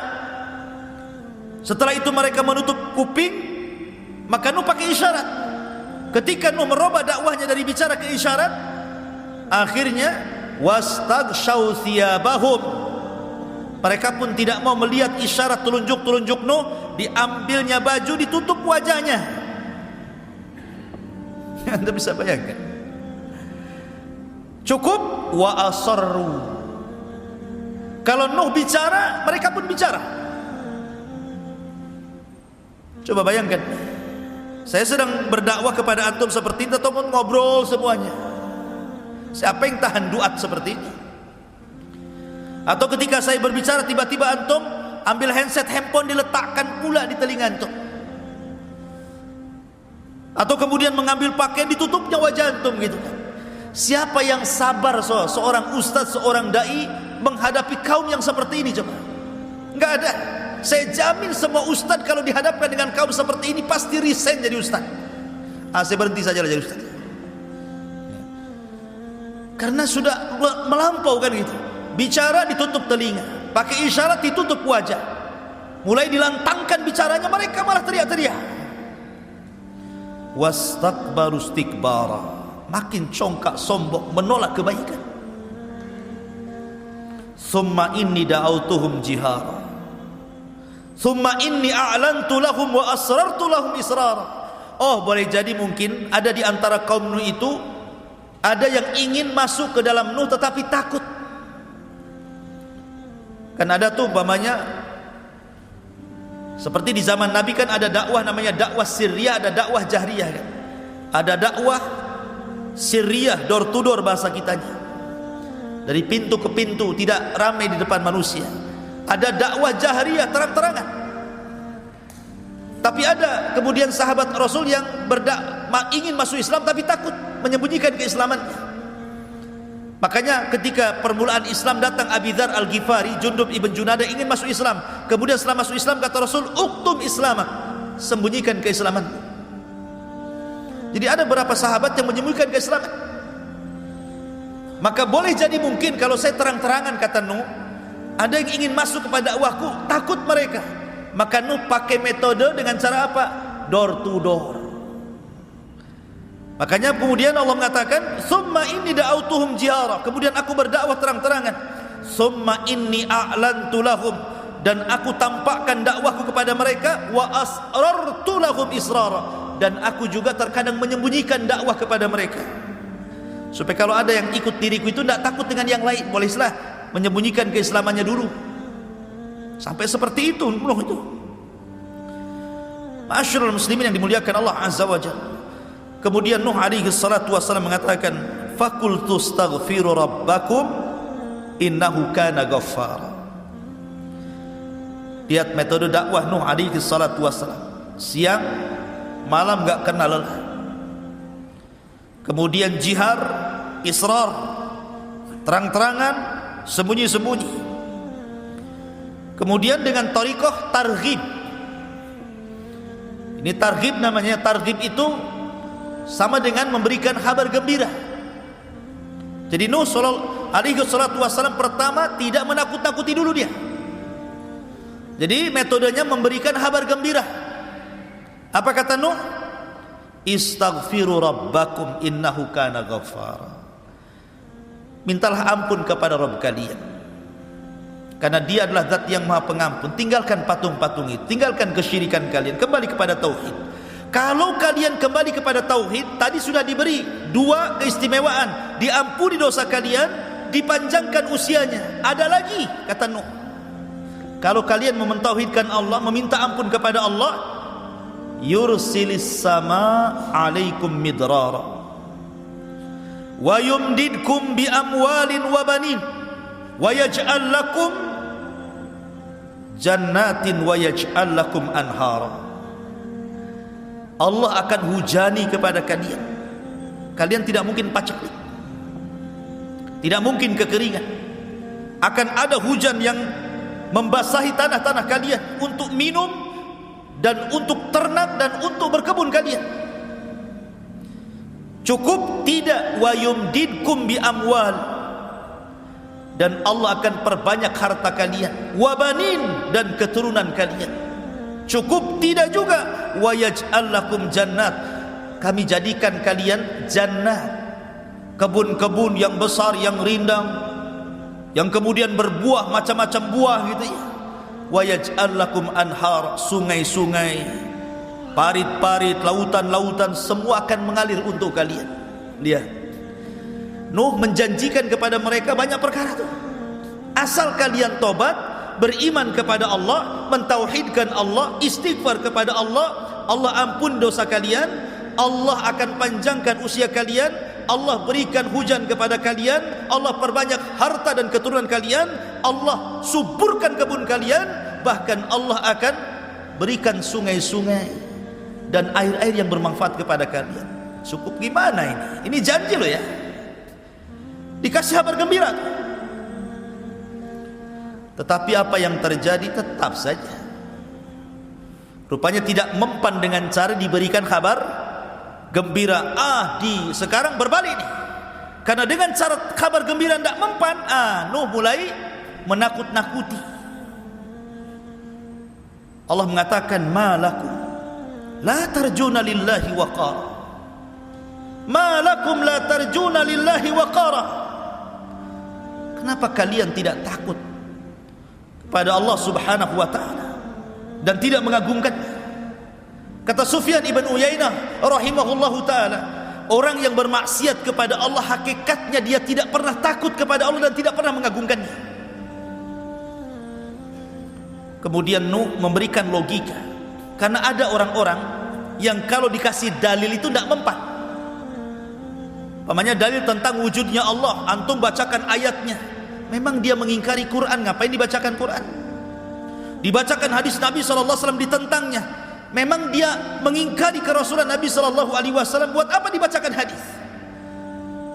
setelah itu mereka menutup kuping, maka Nuh pakai isyarat. Ketika Nuh merubah dakwahnya dari bicara ke isyarat, akhirnya wastaghshaw thiyabahum, mereka pun tidak mau melihat isyarat telunjuk-telunjuk Nuh, diambilnya baju, ditutup wajahnya. Anda bisa bayangkan. Cukup wa asarru. Kalau Nuh bicara, mereka pun bicara. Coba bayangkan, saya sedang berdakwah kepada antum seperti itu, ataupun ngobrol semuanya. Siapa yang tahan duat seperti ini? Atau ketika saya berbicara, tiba-tiba antum ambil handset, handphone diletakkan pula di telinga antum. Atau kemudian mengambil pakaian, ditutupnya wajah antum gitu kan. Siapa yang sabar seorang ustaz, seorang dai menghadapi kaum yang seperti ini? Coba. Enggak ada. Saya jamin semua ustaz kalau dihadapkan dengan kaum seperti ini pasti resign jadi ustaz. Saya berhenti saja jadi ustaz. Karena sudah melampau kan gitu. Bicara ditutup telinga, pakai isyarat ditutup wajah. Mulai dilantangkan bicaranya, mereka malah teriak-teriak. Wastakbaru istikbara, makin congkak sombong, menolak kebaikan. Summa inni da'autuhum jihara, summa inni a'lantu lahum wa asrartu lahum israra. Oh, boleh jadi mungkin ada di antara kaum Nuh itu ada yang ingin masuk ke dalam Nuh tetapi takut. Kan ada tuh umpamanya, seperti di zaman Nabi kan ada dakwah namanya dakwah sirriyah, ada dakwah jahriyah kan. Ada dakwah sirriyah, door to door bahasa kitanya, dari pintu ke pintu, tidak ramai di depan manusia. Ada dakwah jahriyah, terang-terangan. Tapi ada kemudian sahabat Rasul yang ingin masuk Islam tapi takut menyembunyikan keislamannya. Makanya ketika permulaan Islam datang Abi Dzar Al-Ghifari, Jundub ibn Junadah ingin masuk Islam. Kemudian setelah masuk Islam kata Rasul, uktum islamak, sembunyikan keislaman. Jadi ada beberapa sahabat yang menyembunyikan keislaman. Maka boleh jadi mungkin kalau saya terang-terangan, kata Nuh, ada yang ingin masuk kepada dakwahku, takut mereka. Maka Nuh pakai metode dengan cara apa? Door to door. Makanya kemudian Allah mengatakan, summa inni da'autuhum jihara, kemudian aku berdakwah terang-terangan. Summa inni a'lantu lahum, dan aku tampakkan dakwahku kepada mereka, wa asrartu lahum israra, dan aku juga terkadang menyembunyikan dakwah kepada mereka, supaya kalau ada yang ikut diriku itu tidak takut dengan yang lain, bolehlah menyembunyikan keislamannya dulu. Sampai seperti itu Nuh itu. Ma'asyiral muslimin yang dimuliakan Allah Azza wa Jalla. Kemudian Nuh alaihi salatu wassalam mengatakan, faqultu astaghfiru rabbakum innahu kana ghaffara. Lihat metode dakwah Nuh alaihi salatu wassalam, siang malam enggak kenal lelah. Kemudian jihar, israr, terang-terangan, sembunyi-sembunyi. Kemudian dengan thariqah targhib. Ini targhib namanya. Targhib itu sama dengan memberikan kabar gembira. Jadi Nuh alaihi salatu wassalam pertama tidak menakut-nakuti dulu dia. Jadi metodenya memberikan kabar gembira. Apa kata Nuh? Istaghfiru rabbakum innahu kana ghaffara. Mintalah ampun kepada Rabb kalian, karena dia adalah zat yang maha pengampun. Tinggalkan patung-patung itu, tinggalkan kesyirikan kalian, kembali kepada tauhid. Kalau kalian kembali kepada tauhid, tadi sudah diberi dua keistimewaan, diampuni dosa kalian, dipanjangkan usianya. Ada lagi kata Nuh, kalau kalian mentauhidkan Allah, meminta ampun kepada Allah, yursilis sama alaikum midrara wa yumdidkum bi amwalin wa banin wa yaj'al lakum jannatin wa yaj'al lakum anhara. Allah akan hujani kepada kalian. Kalian tidak mungkin paceklik, tidak mungkin kekeringan. Akan ada hujan yang membasahi tanah-tanah kalian untuk minum dan untuk ternak dan untuk berkebun kalian. Cukup tidak, wa yumdidkum bi amwal, dan Allah akan perbanyak harta kalian, wa banin, dan keturunan kalian. Cukup tidak juga, wa yaj'al lakum jannat, kami jadikan kalian jannah, kebun-kebun yang besar, yang rindang, yang kemudian berbuah macam-macam buah gitu ya. Wa yaj'al lakum anhar, sungai-sungai, parit-parit, lautan-lautan, semua akan mengalir untuk kalian. Lihat, Nuh menjanjikan kepada mereka banyak perkara tuh. Asal kalian tobat, beriman kepada Allah, mentauhidkan Allah, istighfar kepada Allah, Allah ampun dosa kalian, Allah akan panjangkan usia kalian, Allah berikan hujan kepada kalian, Allah perbanyak harta dan keturunan kalian, Allah suburkan kebun kalian, bahkan Allah akan berikan sungai-sungai dan air-air yang bermanfaat kepada kalian. Cukup gimana ini? Ini janji loh ya. Dikasih kabar gembira. Tetapi apa yang terjadi? Tetap saja rupanya tidak mempan dengan cara diberikan kabar gembira. Sekarang berbalik nih. Karena dengan cara kabar gembira tidak mempan, Nuh mulai menakut-nakuti. Allah mengatakan, malakum la tarjuna lillahi waqara, malakum la tarjuna lillahi waqara. Kenapa kalian tidak takut kepada Allah subhanahu wa ta'ala dan tidak mengagungkannya? Kata Sufyan ibn Uyainah rahimahullahu ta'ala, orang yang bermaksiat kepada Allah hakikatnya dia tidak pernah takut kepada Allah dan tidak pernah mengagungkannya. Kemudian Nuh memberikan logika, karena ada orang-orang yang kalau dikasih dalil itu tidak mempan. Pamannya dalil tentang wujudnya Allah, antum bacakan ayatnya, memang dia mengingkari Quran, ngapain dibacakan Quran? Dibacakan hadis Nabi SAW ditentangnya, memang dia mengingkari kerasulan Nabi SAW, buat apa dibacakan hadis?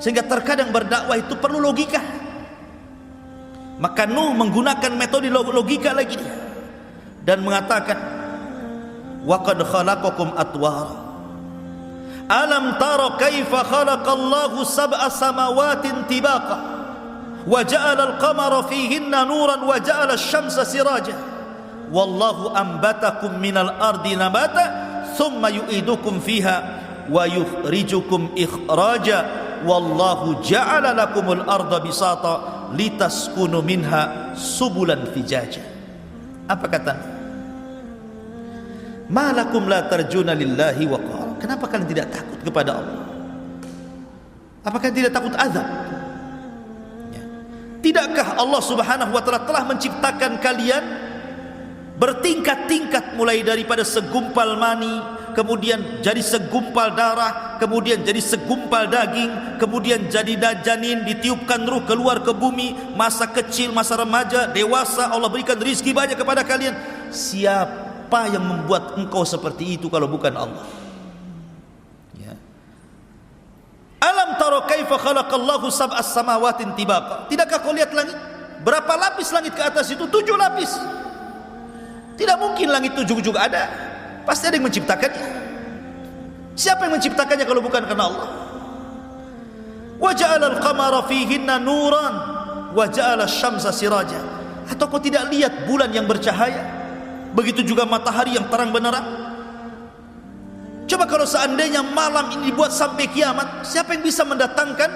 Sehingga terkadang berdakwah itu perlu logika. Maka Nuh menggunakan metode logika lagi dia, dan mengatakan, wa qad khalaqakum atwara, alam tara kaifa khalaqallahu sab'a samawatin tibaqa wa ja'ala al-qamara fihinna nuran wa ja'ala asy-syamsa siraja wallahu ambatakum minal ardi nabata thumma yu'idukum fiha wa yukhrijukum ikhraja wallahu ja'ala lakumul arda bisata litaskunu minha subulan fijaja. Apa katanya? Malakum la tarjuna lillahi waqara. Kenapa kalian tidak takut kepada Allah? Apakah tidak takut azab? Ya. Tidakkah Allah Subhanahu wa taala telah menciptakan kalian bertingkat-tingkat, mulai daripada segumpal mani, kemudian jadi segumpal darah, kemudian jadi segumpal daging, kemudian jadi janin, ditiupkan ruh keluar ke bumi, masa kecil, masa remaja, dewasa, Allah berikan rizki banyak kepada kalian. Siapa yang membuat engkau seperti itu kalau bukan Allah? Ya. Alam taro kaifa khalaqallahu sab'as samawatin tibaqa. Tidakkah kau lihat langit? Berapa lapis langit ke atas itu? 7 lapis. Tidak mungkin langit 7 juga ada. Pasti ada yang menciptakannya. Siapa yang menciptakannya kalau bukan karena Allah? Wa ja'ala al-qamara fihinna nuran wa ja'ala asy-syamsa siraja. Atau kau tidak lihat bulan yang bercahaya? Begitu juga matahari yang terang benderang. Coba kalau seandainya malam ini dibuat sampai kiamat, siapa yang bisa mendatangkan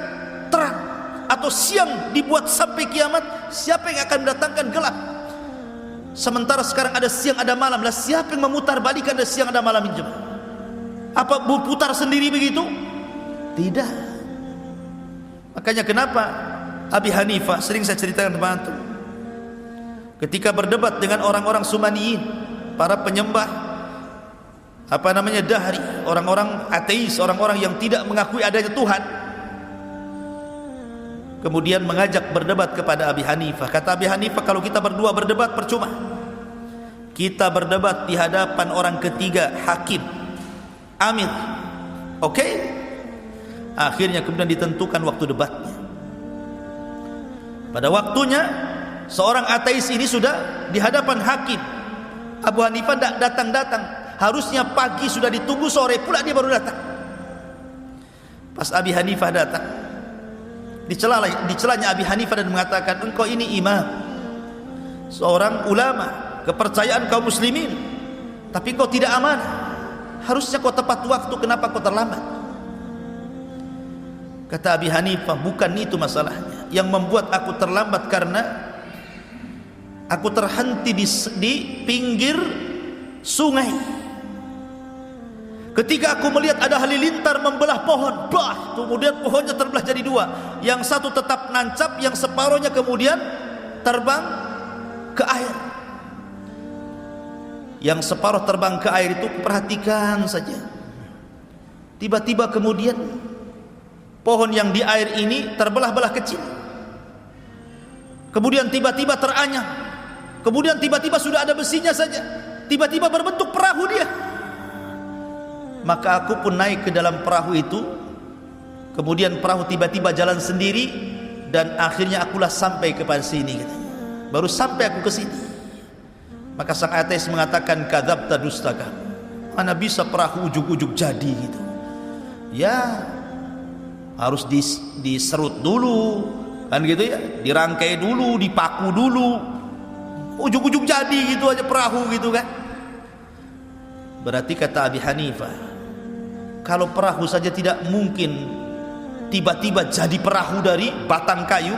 terang? Atau siang dibuat sampai kiamat, siapa yang akan mendatangkan gelap? Sementara sekarang ada siang ada malam, lah siapa yang memutar balikan ada siang ada malam ini? Apa berputar sendiri begitu? Tidak. Makanya kenapa Abi Hanifah, sering saya ceritakan kepada antum, ketika berdebat dengan orang-orang Sumaniyin, para penyembah dahri, orang-orang ateis, orang-orang yang tidak mengakui adanya Tuhan, kemudian mengajak berdebat kepada Abi Hanifah. Kata Abi Hanifah, kalau kita berdua berdebat percuma. Kita berdebat di hadapan orang ketiga, hakim, amir. Oke? Akhirnya kemudian ditentukan waktu debatnya. Pada waktunya seorang ateis ini sudah di hadapan hakim. Abu Hanifah tidak datang-datang. Harusnya pagi sudah ditunggu, sore pula dia baru datang. Pas Abi Hanifah datang, dicelanya Abi Hanifah dan mengatakan, engkau ini imam, seorang ulama, kepercayaan kaum muslimin, tapi kau tidak amanah. Harusnya kau tepat waktu, kenapa kau terlambat? Kata Abi Hanifah, bukan itu masalahnya. Yang membuat aku terlambat karena aku terhenti di pinggir sungai. Ketika aku melihat ada halilintar membelah pohon, kemudian pohonnya terbelah jadi 2. Yang satu tetap nancap, yang separuhnya kemudian terbang ke air. Yang separuh terbang ke air itu perhatikan saja. Tiba-tiba kemudian pohon yang di air ini terbelah-belah kecil. Kemudian tiba-tiba teranyam. Kemudian tiba-tiba sudah ada besinya saja. Tiba-tiba berbentuk perahu dia. Maka aku pun naik ke dalam perahu itu. Kemudian perahu tiba-tiba jalan sendiri, dan akhirnya akulah sampai kepada sini, katanya. Baru sampai aku ke sini. Maka sang ateis mengatakan, kadzabta, dustakan. Mana bisa perahu ujug-ujug jadi gitu? Ya, harus diserut dulu, kan gitu ya, dirangkai dulu, dipaku dulu, ujug-ujug jadi gitu aja perahu gitu kan. Berarti kata Abi Hanifah, kalau perahu saja tidak mungkin tiba-tiba jadi perahu dari batang kayu,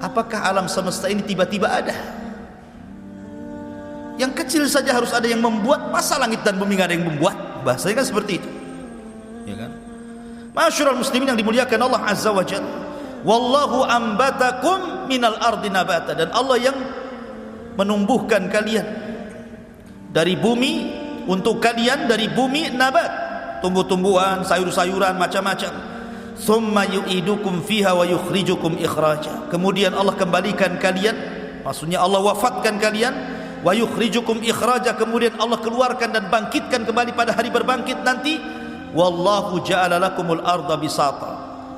apakah alam semesta ini tiba-tiba ada? Yang kecil saja harus ada yang membuat, masa langit dan bumi nggak ada yang membuat? Bahasanya kan seperti itu, ya kan? Ma'asyiral muslimin yang dimuliakan Allah Azza wa Jalla, wallahu ambatakum minal ardi nabata, dan Allah yang menumbuhkan kalian dari bumi, untuk kalian dari bumi nabat, tumbuh-tumbuhan, sayur-sayuran macam-macam. Thumma yu'idukum fiha wa yukhrijukum ikhraja. Kemudian Allah kembalikan kalian, maksudnya Allah wafatkan kalian, wa yukhrijukum ikhraja, kemudian Allah keluarkan dan bangkitkan kembali pada hari berbangkit nanti. Wallahu ja'ala lakumul arda bisata,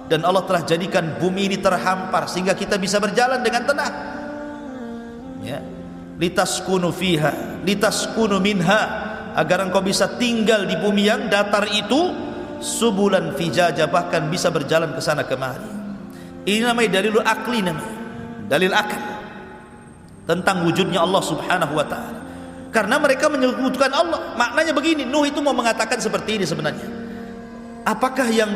dan Allah telah jadikan bumi ini terhampar sehingga kita bisa berjalan dengan tenang, ya. Litaskunu fiha, litaskunu minha, agar engkau bisa tinggal di bumi yang datar itu, subulan fijaja, bahkan bisa berjalan ke sana kemari. Ini namanya dalilul akli, namanya dalil akal tentang wujudnya Allah Subhanahu wa ta'ala. Karena mereka menyebutkan Allah. Maknanya begini, Nuh itu mau mengatakan seperti ini sebenarnya. Apakah yang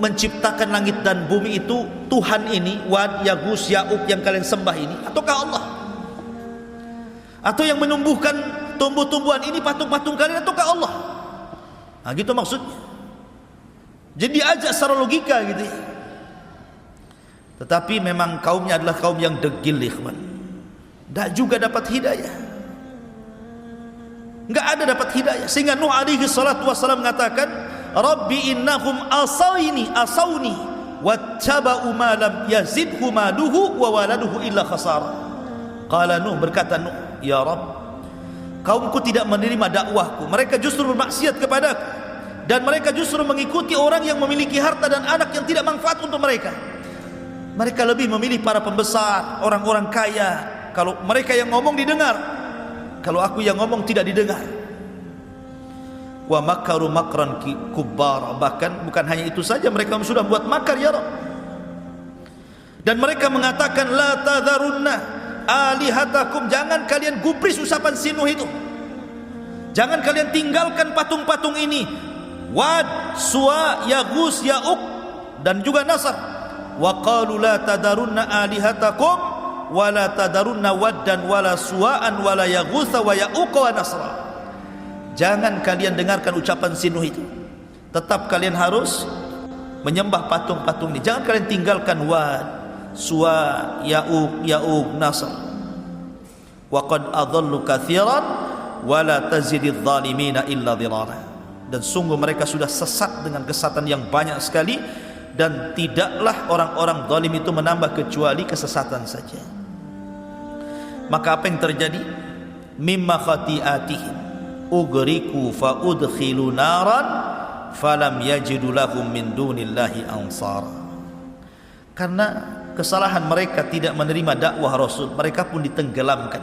menciptakan langit dan bumi itu Tuhan ini, Wad, Yagus, Ya'uq yang kalian sembah ini, ataukah Allah? Atau yang menumbuhkan tumbuh-tumbuhan ini patung-patung kalian ataukah Allah? Nah, gitu maksudnya. Jadi diajak secara logika gitu ya. Tetapi memang kaumnya adalah kaum yang degil, ikhwan. Tak juga dapat hidayah. Enggak ada dapat hidayah. Sehingga Nuh alaihi salatu wassalam mengatakan, Rabbi innahum asawni wattaba'u ma lam yazidhu maluhu wa waladuhu illa khasara. Qala Nuh, berkata Nuh, ya Rabb, kaumku tidak menerima dakwahku, mereka justru bermaksiat kepadaku, dan mereka justru mengikuti orang yang memiliki harta dan anak yang tidak manfaat untuk mereka. Mereka lebih memilih para pembesar, orang-orang kaya. Kalau mereka yang ngomong didengar, kalau aku yang ngomong tidak didengar. Wa makaru makran kubbar, bahkan bukan hanya itu saja, mereka sudah buat makar ya Rabb. Dan mereka mengatakan, la tadharunna alihatakum, jangan kalian gubris usapan si Nuh itu, jangan kalian tinggalkan patung-patung ini, Wad, Suwa, Yaghus, Ya'uq dan juga Nasr. Wa qalu la tadarunna alihatakum wa la tadarunna waddan wala suwa'an wala yaghutha wa ya'uq wa nasra. Jangan kalian dengarkan ucapan si Nuh itu, tetap kalian harus menyembah patung-patung ini. Jangan kalian tinggalkan Wad, Suwa, Ya'uq, Nasr. Wa qad adallu katsiran wa la tazididz zalimina illa dhilala. Dan sungguh mereka sudah sesat dengan kesesatan yang banyak sekali, dan tidaklah orang-orang zalim itu menambah kecuali kesesatan saja. Maka apa yang terjadi? Mimma khati'atihim ugriku fa udkhilu naran falam yajidu lahum min dunillahi ansara. Karena kesalahan mereka tidak menerima dakwah Rasul, mereka pun ditenggelamkan,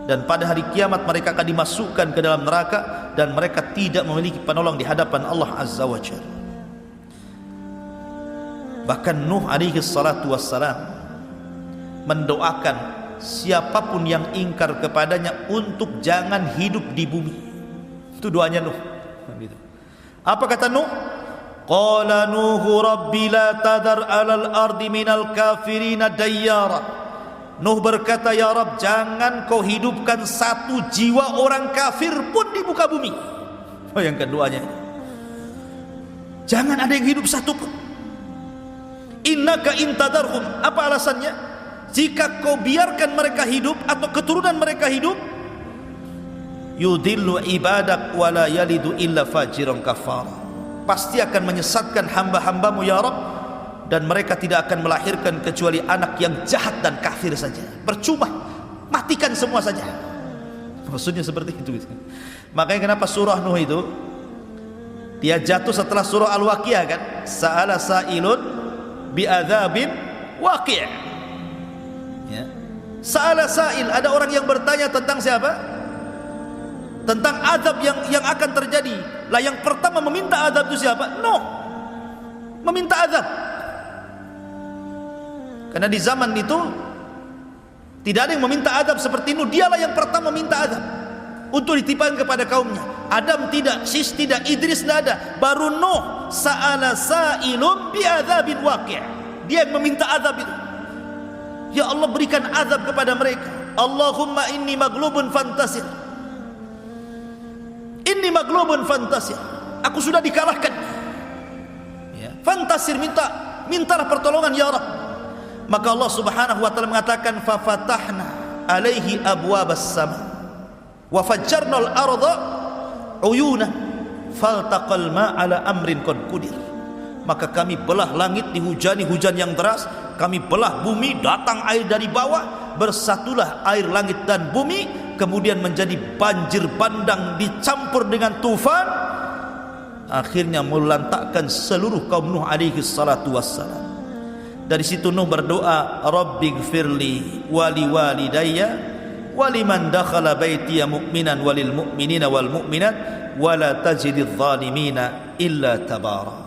dan pada hari kiamat mereka akan dimasukkan ke dalam neraka, dan mereka tidak memiliki penolong di hadapan Allah Azza wa Jalla. Bahkan Nuh alaihi salatu wassalam mendoakan siapapun yang ingkar kepadanya untuk jangan hidup di bumi. Itu doanya Nuh. Apa kata Nuh? Qala Nuhu rabbi la tadar alal ardi minal kafirina dayyara. Nuh berkata, ya Rabb, jangan kau hidupkan satu jiwa orang kafir pun di muka bumi. Bayangkan doanya. Jangan ada yang hidup satu pun. Innaka intadarhum, apa alasannya? Jika kau biarkan mereka hidup atau keturunan mereka hidup, yudillu ibadak wala yalidu illa fajiran kafar, pasti akan menyesatkan hamba-hambamu ya Rabb, dan mereka tidak akan melahirkan kecuali anak yang jahat dan kafir saja. Percuma, matikan semua saja. Maksudnya seperti itu. Makanya kenapa surah Nuh itu dia jatuh setelah surah Al-Waqiah kan? Sa'ala sa'ilun bi'adzabin waqi'. Ya. Sa'ala sa'il, ada orang yang bertanya tentang siapa? Tentang azab yang akan terjadi. Lah yang pertama meminta azab itu siapa? Nuh. Meminta azab. Karena di zaman itu tidak ada yang meminta azab seperti Nuh. Dialah yang pertama meminta azab untuk ditimpakan kepada kaumnya. Adam tidak, Sis tidak, Idris tidak ada. Baru Nuh, sa'ala sa'ilun bi'adzabin waqi'. Dia yang meminta azab itu. Ya Allah, berikan azab kepada mereka. Allahumma inni maglubun fantasir. Inni maglubun fantasir. Aku sudah dikalahkan. Ya. Fantasir, mintalah pertolongan ya Rabb. Maka Allah Subhanahu wa taala mengatakan, fa fatahna alaihi abwabas sama wa fajjarnal arda uyuna faltaqal ma ala amrin qad qudir. Maka kami belah langit, dihujani hujan yang deras, kami belah bumi, datang air dari bawah, bersatulah air langit dan bumi, kemudian menjadi banjir bandang dicampur dengan tufan, akhirnya melantakkan seluruh kaum Nuh alaihi salatu wassalam. Dari situ Nuh berdoa, Rabbighfirli wali walidayya waliman dakhala baitiya mu'minan walil mu'minina wal mu'minat wala tajididz zalimina illa tabara.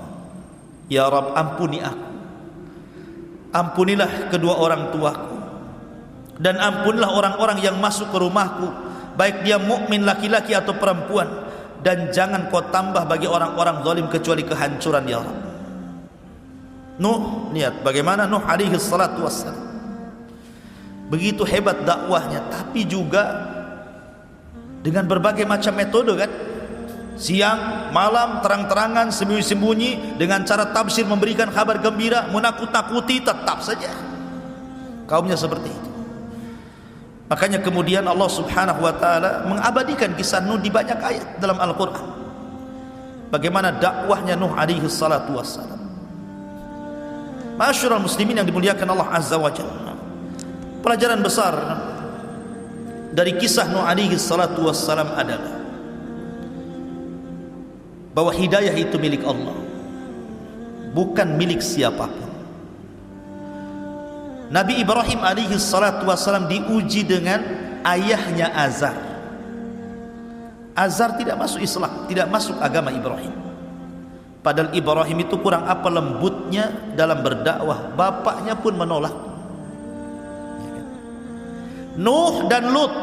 Ya Rabb, ampuni aku, ampunilah kedua orang tuaku, dan ampunilah orang-orang yang masuk ke rumahku, baik dia mukmin laki-laki atau perempuan, dan jangan kau tambah bagi orang-orang zalim kecuali kehancuran ya Rabb. Nuh, lihat bagaimana Nuh alaihi salatu wassalam begitu hebat dakwahnya, tapi juga dengan berbagai macam metode kan, siang, malam, terang-terangan, sembunyi-sembunyi, dengan cara tafsir memberikan kabar gembira, menakut-nakuti, tetap saja kaumnya seperti itu. Makanya kemudian Allah Subhanahu wa taala mengabadikan kisah Nuh di banyak ayat dalam Al-Qur'an. Bagaimana dakwahnya Nuh alaihi salatu wassalam. Ma'asyiral muslimin yang dimuliakan Allah Azza wa Jalla, pelajaran besar dari kisah Nuh alaihi salatu wassalam adalah bahwa hidayah itu milik Allah, bukan milik siapapun. Nabi Ibrahim alaihi salatu wassalam diuji dengan ayahnya Azar. Azar tidak masuk Islam, tidak masuk agama Ibrahim. Padahal Ibrahim itu kurang apa lembutnya dalam berdakwah, bapaknya pun menolak. Nuh dan Lut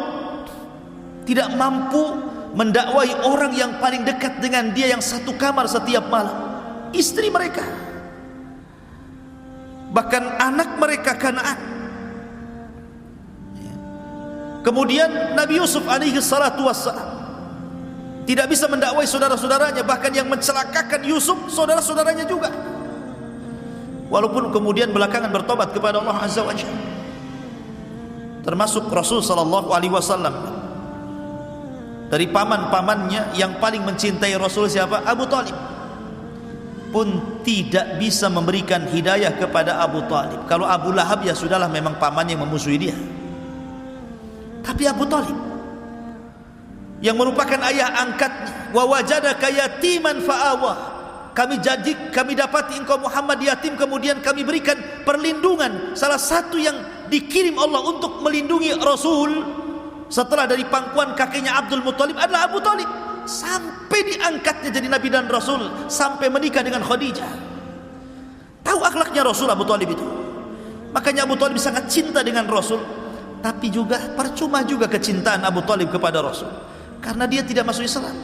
tidak mampu mendakwai orang yang paling dekat dengan dia, yang satu kamar setiap malam, istri mereka, bahkan anak mereka Kanaan. Kemudian Nabi Yusuf alaihi salatu wassalam tidak bisa mendakwai saudara-saudaranya, bahkan yang mencelakakan Yusuf saudara-saudaranya juga, walaupun kemudian belakangan bertobat kepada Allah Azza wa Jalla. Termasuk Rasul sallallahu alaihi wasallam, dari paman-pamannya yang paling mencintai Rasul siapa? Abu Talib, pun tidak bisa memberikan hidayah kepada Abu Talib. Kalau Abu Lahab ya sudahlah, memang pamannya yang memusuhi dia. Tapi Abu Talib yang merupakan ayah angkatnya, wa wajadaka yatiman fa'awa, kami dapati engkau Muhammad yatim, kemudian kami berikan perlindungan. Salah satu yang dikirim Allah untuk melindungi Rasul setelah dari pangkuan kakeknya Abdul Muttalib adalah Abu Talib, sampai diangkatnya jadi Nabi dan Rasul, sampai menikah dengan Khadijah. Tahu akhlaknya Rasul Abu Talib itu. Makanya Abu Talib sangat cinta dengan Rasul. Tapi juga percuma juga kecintaan Abu Talib kepada Rasul, karena dia tidak masuk Islam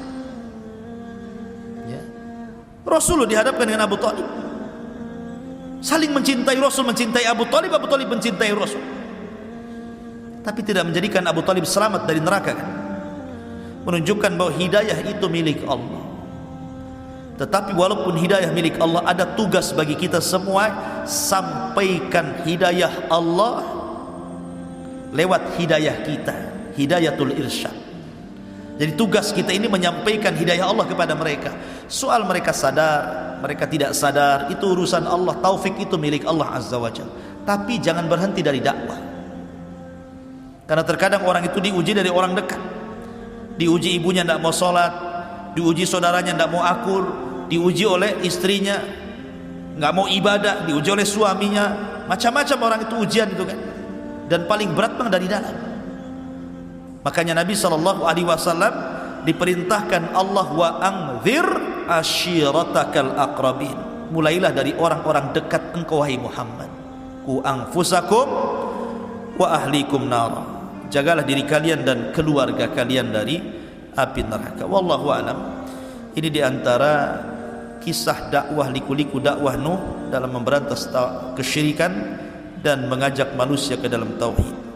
ya. Rasul dihadapkan dengan Abu Talib, saling mencintai. Rasul mencintai Abu Talib, Abu Talib mencintai Rasul, tapi tidak menjadikan Abu Talib selamat dari neraka kan? Menunjukkan bahwa hidayah itu milik Allah. Tetapi walaupun hidayah milik Allah, ada tugas bagi kita semua, sampaikan hidayah Allah lewat hidayah kita, hidayatul irsyad. Jadi tugas kita ini menyampaikan hidayah Allah kepada mereka. Soal mereka sadar, mereka tidak sadar, itu urusan Allah. Taufik itu milik Allah Azza wa Jalla. Tapi jangan berhenti dari dakwah, karena terkadang orang itu diuji dari orang dekat. Diuji ibunya tidak mau sholat, diuji saudaranya tidak mau akur, diuji oleh istrinya nggak mau ibadah, diuji oleh suaminya, macam-macam orang itu ujian itu kan. Dan paling berat memang dari dalam. Makanya Nabi sallallahu alaihi wasallam diperintahkan Allah, wa anzir ashiratakal aqrabin, mulailah dari orang-orang dekat engkau wahai Muhammad. Ku anfusakum wa ahlikum nar, jagalah diri kalian dan keluarga kalian dari api neraka. Wallahu alam. Ini diantara kisah dakwah, liku-liku dakwah Nuh dalam memberantas kesyirikan dan mengajak manusia ke dalam tauhid.